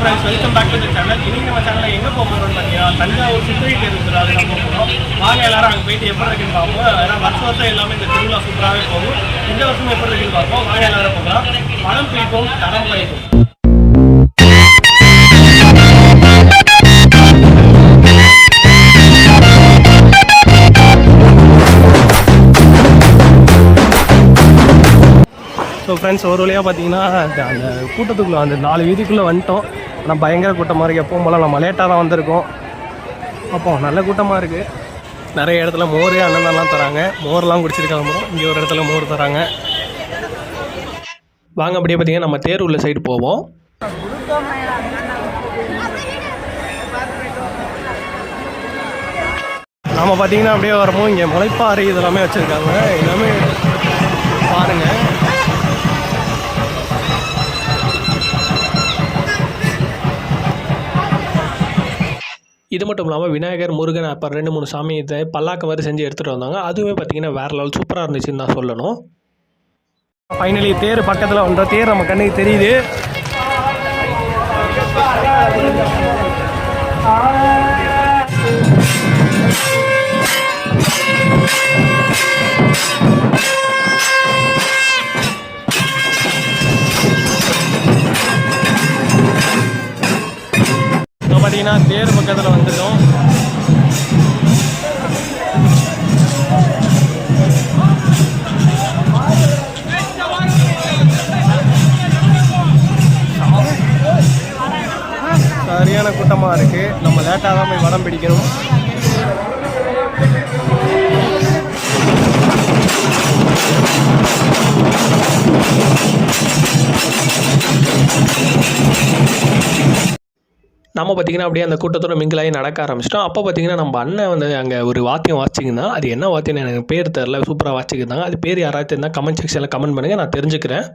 Friends, welcome back to the channel. இன்னைக்கு நம்ம சேனலில் எங்கே போக போகிறோம்னு பார்த்தீங்கன்னா தஞ்சாவூர் சித்திரை தேர் இருக்குது, அது நம்ம போகிறோம். வாங்க எல்லாரும் அங்கே போயிட்டு எப்படி இருக்குன்னு பார்ப்போம். ஏன்னா வருஷம் எல்லாமே இந்த திருவிழா சூப்பராகவே போகும். இந்த வருஷம் எப்படி இருக்குன்னு பார்ப்போம். வாங்க எல்லாரும் போகலாம். பணம் பிடிக்கும், தரம் பழிக்கும். ஸோ ஃப்ரெண்ட்ஸ், ஒரு வழியாக பார்த்தீங்கன்னா அந்த கூட்டத்துக்குள்ளே அந்த 4 வீதிக்குள்ளே வந்துட்டோம். ஆனால் பயங்கர கூட்டமாக இருக்குது. எப்பவும் போல் நம்ம லேட்டாக தான் வந்திருக்கோம். அப்போ நல்ல கூட்டமாக இருக்குது. நிறைய இடத்துல மோர் அன்னதானலாம் தராங்க. மோர்லாம் குடிச்சிருக்காங்க. இங்கே ஒரு இடத்துல மோர் தராங்க. வாங்க அப்படியே பார்த்தீங்கன்னா நம்ம தேர் உள்ள சைடு போவோம். நம்ம பார்த்தீங்கன்னா அப்படியே வரமோ இங்கே முளைப்பாறை இதெல்லாமே வச்சுருக்காங்க. எல்லாமே பாருங்கள். இது மட்டும் இல்லாமல் விநாயகர், முருகன், அப்போ 2-3 சாமி இதை பல்லாக்க மாதிரி செஞ்சு எடுத்துகிட்டு வந்தாங்க. அதுவுமே பார்த்தீங்கன்னா வேறு லெவல் சூப்பராக இருந்துச்சுன்னு தான் சொல்லணும். ஃபைனலி தேர் பக்கத்தில் வந்த தேர் நம்ம கண்ணுக்கு தெரியுது. பார்த்தீங்கன்னா தேர் பக்கத்தில் வந்துட்டோம். சரியான கூட்டமாக இருக்குது. நம்ம லேட்டாக தான் போய் வடம் பிடிக்கணும். நம்ம பார்த்திங்கன்னா அப்படியே அந்த கூட்டத்தோட மிங்கிலாகி நடக்க ஆரம்பிச்சிட்டோம். அப்போ பார்த்திங்கன்னா நம்ம அண்ணன் வந்து அங்கே ஒரு வாத்தியம் வாசிச்சிங்கன்னா, அது என்ன வாத்தியம் எனக்கு பேர் தெரில, சூப்பராக வாசிச்சிருந்தாங்க. அது பேர் யாராவது இருந்தால் கமெண்ட் செக்ஷனில் கமெண்ட் பண்ணுங்கள், நான் தெரிஞ்சுக்கிறேன்.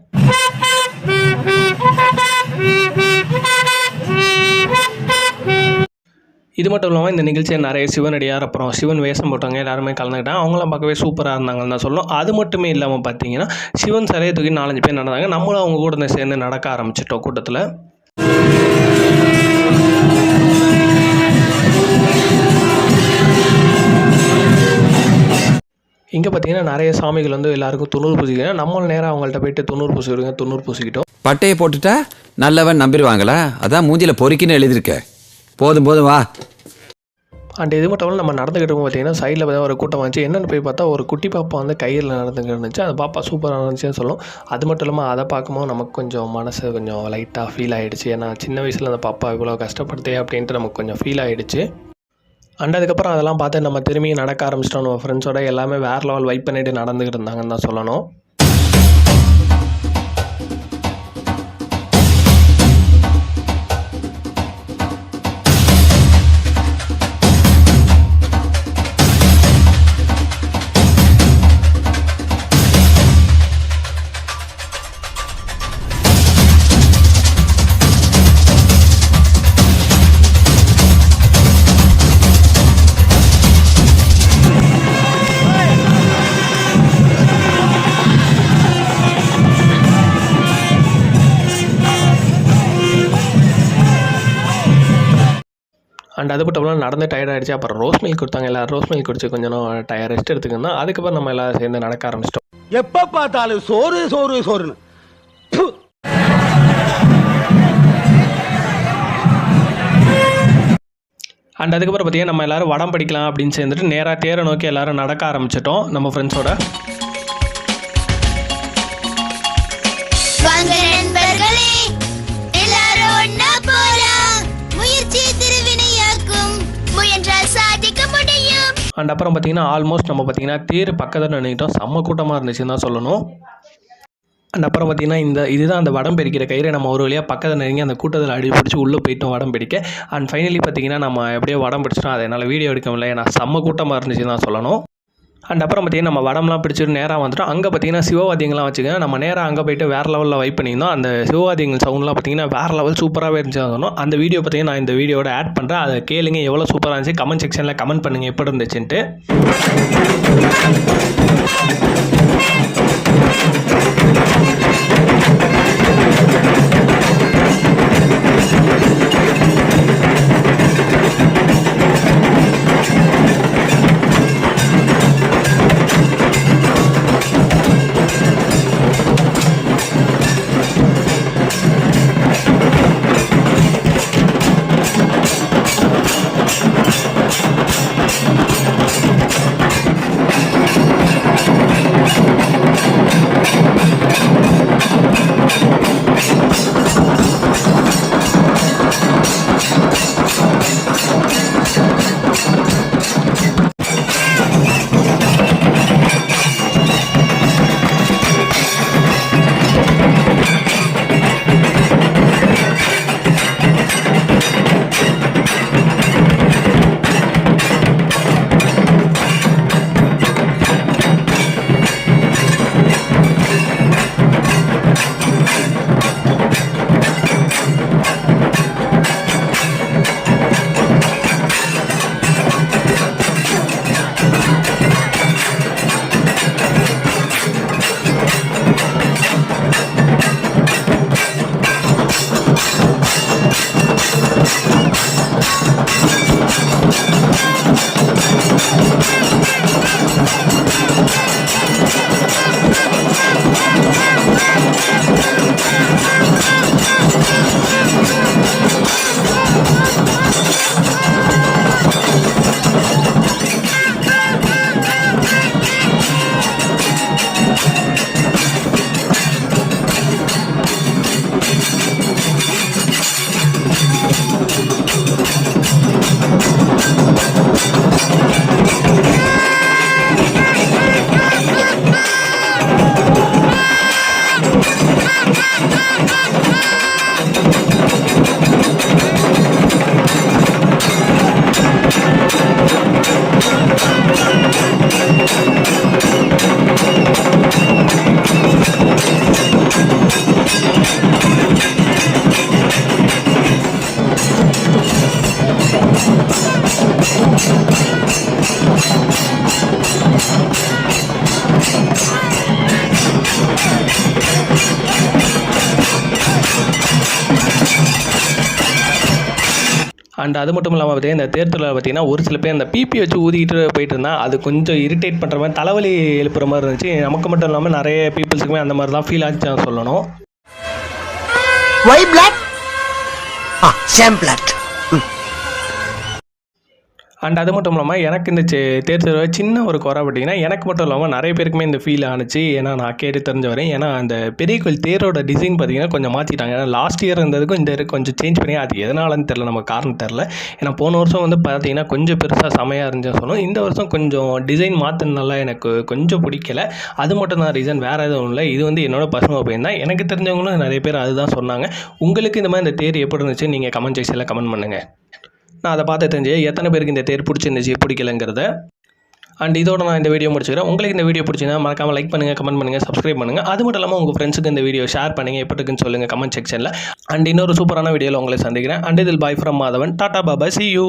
இது மட்டும் இல்லாமல் இந்த நிகழ்ச்சியில் நிறைய சிவனடியார், அப்புறம் சிவன் வேஷம் போட்டவங்க எல்லாருமே கலந்துக்கிட்டாங்க. அவங்களாம் பார்க்கவே சூப்பராக இருந்தாங்கன்னு தான் சொல்லணும். அது மட்டுமே இல்லாமல் பார்த்தீங்கன்னா சிவன் சிலையை தூக்கி 4-5 பேர் நடந்தாங்க. நம்மளும் அவங்க கூட சேர்ந்து நடக்க ஆரம்பிச்சிட்டோம் கூட்டத்தில். இங்கே பார்த்தீங்கன்னா நிறைய சாமிகள் வந்து எல்லாருக்கும் துணூறு பூசிக்கிறேன். நம்மளும் நேராக அவங்கள்ட்ட போயிட்டு துணூறு பூசிக்கிறோங்க. துணூறு பூசிக்கிட்டோம். பட்டையை போட்டுட்டா நல்லவன் நம்பிடுவாங்களா? அதான் மூஞ்சியில் பொறிக்கின்னு எழுதியிருக்க. போதும் போதும் வா. அண்ட் இது மட்டும் நம்ம நடந்துக்கிட்டு பார்த்தீங்கன்னா சைடில் பார்த்தா ஒரு கூட்டம் வந்துச்சு. என்னென்னு போய் பார்த்தா ஒரு குட்டி பாப்பா வந்து கையில் நடந்துக்கிட்டு இருந்துச்சு. அந்த பாப்பா சூப்பராக இருந்துச்சுன்னு சொல்லும். அது மட்டும் இல்லாமல் அதை பார்க்கும்போது நமக்கு கொஞ்சம் மனசு கொஞ்சம் லைட்டாக ஃபீல் ஆகிடுச்சு. ஏன்னா சின்ன வயசில் அந்த பாப்பா இவ்வளோ கஷ்டப்படுத்தே அப்படின்ட்டு நமக்கு கொஞ்சம் ஃபீல் ஆகிடுச்சு. அண்ட் அதுக்கப்புறம் அதெல்லாம் பார்த்து நம்ம திரும்பி நடக்க ஆரம்பிச்சிட்டோம். நம்ம ஃப்ரெண்ட்ஸோட எல்லாமே வேறு லெவல் வைப் பண்ணிட்டு நடந்துக்கிட்டு இருந்தாங்கன்னு தான் சொல்லணும். அண்ட் அது மட்டும் நடந்து டயர்ட் ஆகிடுச்சு. அப்புறம் ரோஸ் மில்க் கொடுத்தாங்க. எல்லோரும் ரோஸ் மில்க் குடிச்சு கொஞ்சம் ரெஸ்ட் எடுத்துக்கணும். அதுக்கப்புறம் நம்ம எல்லோரும் சேர்ந்து நடக்க ஆரம்பிச்சிட்டோம். எப்போ பார்த்தாலும் சோறு சோறு சோறுன்னு. அண்ட் அதுக்கப்புறம் பார்த்தீங்கன்னா நம்ம எல்லோரும் வடம் படிக்கலாம் அப்படின்னு சேர்ந்துட்டு நேராக தேரை நோக்கி எல்லோரும் நடக்க ஆரம்பிச்சிட்டோம் நம்ம ஃப்ரெண்ட்ஸோட. அண்ட் அப்புறம் பார்த்தீங்கன்னா ஆல்மோஸ்ட் நம்ம பார்த்தீங்கன்னா தேர் பக்கத்தில் நின்றுக்கிட்டோம். செம்ம கூட்டமாக இருந்துச்சுன்னு தான் சொல்லணும். அண்ட் அப்புறம் பார்த்தீங்கன்னா இதுதான் அந்த வடம் பிடிக்கிற கயிறை. நம்ம ஒரு வழியாக பக்கத்தில் நெருங்கி அந்த கூட்டத்தில் அடி பிடிச்சி உள்ளே போயிட்டோம் வடம் பிடிக்க. அண்ட் ஃபைனலி பார்த்தீங்கன்னா நம்ம எப்படியோ வடம் பிடிச்சிட்டோம். அதை என்னால் வீடியோ எடுக்க முடியல, ஏன்னா செம்ம கூட்டமாக இருந்துச்சுன்னு தான் சொல்லணும். அண்ட் அப்புறம் பார்த்தீங்கன்னா நம்ம வடம்லாம் பிடிச்சிட்டு நேராக வந்துட்டோம். அங்கே பார்த்தீங்கன்னா சிவவாதியங்கள்லாம் வச்சுக்கோங்க. நம்ம நேராக அங்கே போய்ட்டு வேறு லெவலில் வைப் பண்ணியிருந்தோம். அந்த சிவவாதியங்கள் சவுண்ட்லாம் பார்த்தீங்கன்னா வேறு லெவல் சூப்பராகவே இருந்துச்சு சொன்னோம். அந்த வீடியோ பார்த்தீங்கன்னா நான் இந்த வீடியோட ஆட் பண்ணுறேன். அதை கேளுங்க, எவ்வளோ சூப்பராக இருந்துச்சு. கமெண்ட் செக்ஷனில் கமெண்ட் பண்ணுங்கள் எப்படி இருந்துச்சுன்ட்டு. அண்ட் அது மட்டும் இல்லாமல் பார்த்தீங்கன்னா இந்த தேர் திருவிழா பார்த்தீங்கன்னா ஒரு சில பேர் அந்த பிபி வச்சு ஊதிக்கிட்டு போயிட்டு இருந்தால் அது கொஞ்சம் இரிட்டேட் பண்ணுற மாதிரி தலைவலி எழுப்புற மாதிரி இருந்துச்சு. நமக்கு மட்டும் இல்லாமல் நிறைய பீப்புள்ஸுக்குமே அந்த மாதிரி தான் ஃபீல் ஆச்சு சொல்லணும். Why black same black. And அது மட்டும் இல்லாமல் எனக்கு இந்த தேர் திருவிழா சின்ன ஒரு குறை பார்த்தீங்கன்னா எனக்கு மட்டும் இல்லாமல் நிறைய பேருக்குமே இந்த ஃபீல் ஆணுச்சு. ஏன்னா நான் கேட்டு தெரிஞ்ச வரேன். ஏன்னா அந்த பெரிய கோயில் தேரோட டிசைன் பார்த்தீங்கன்னா கொஞ்சம் மாற்றிட்டாங்க. ஏன்னா லாஸ்ட் இயர் இருந்ததுக்கும் இந்த இயர் கொஞ்சம் சேஞ்ச் பண்ணி அது எதனாலன்னு தெரில, நம்ம காரணம் தெரில. ஏன்னா போன வருஷம் வந்து பார்த்தீங்கன்னா கொஞ்சம் பெருசாக செமையாக இருந்துச்சுன்னு சொல்லணும். இந்த வருஷம் கொஞ்சம் டிசைன் மாற்றினால எனக்கு கொஞ்சம் பிடிக்கல. அது மட்டும் தான் ரீசன், வேறு எதுவும் இல்லை. இது வந்து என்னோட பர்சனல் ஒப்பீனியன் தான். எனக்கு தெரிஞ்சவங்களும் நிறைய பேர் அதுதான் சொன்னாங்க. உங்களுக்கு இந்த மாதிரி இந்த தேர் எப்படி இருந்துச்சு நீங்கள் கமெண்ட் செக்ஷனில் கமெண்ட் பண்ணுங்கள். நான் அதை பார்த்து தெரிஞ்சு எத்தனை பேருக்கு இந்த தேர் பிடிச்சிருந்துச்சு பிடிக்கலங்கிறத. அண்ட் இதோட நான் இந்த வீடியோ முடிச்சுக்கிறேன். உங்களுக்கு இந்த வீடியோ பிடிச்சிங்கன்னா மறக்காமல் லைக் பண்ணுங்கள், கமெண்ட் பண்ணுங்கள், சப்ஸ்கிரைப் பண்ணுங்கள். அது மட்டும் இல்லாமல் உங்கள் ஃப்ரெண்ட்ஸுக்கு இந்த வீடியோ ஷேர் பண்ணுங்கள், எப்படி இருக்குன்னு சொல்லுங்கள் கமெண்ட் செக்ஷனில். அண்ட் இன்னொரு சூப்பரான வீடியோவில் உங்களை சந்திக்கிறேன். அண்ட் இதில் bye from Madhavan. Tata Baba, see you.